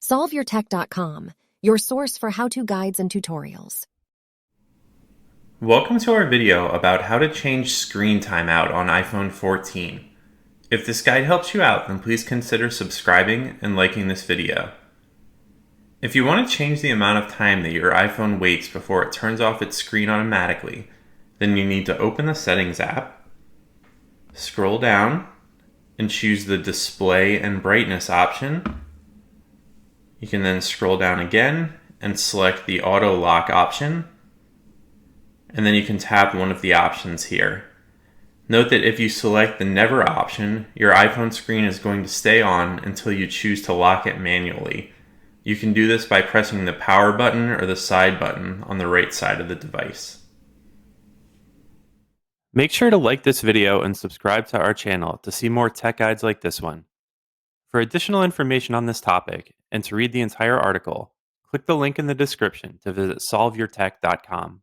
SolveYourTech.com, your source for how-to guides and tutorials. Welcome to our video about how to change screen timeout on iPhone 14. If this guide helps you out, then please consider subscribing and liking this video. If you want to change the amount of time that your iPhone waits before it turns off its screen automatically, then you need to open the Settings app, scroll down, and choose the Display and Brightness option. You can then scroll down again and select the Auto Lock option, and then you can tap one of the options here. Note that if you select the Never option, your iPhone screen is going to stay on until you choose to lock it manually. You can do this by pressing the power button or the side button on the right side of the device. Make sure to like this video and subscribe to our channel to see more tech guides like this one. For additional information on this topic and to read the entire article, click the link in the description to visit solveyourtech.com.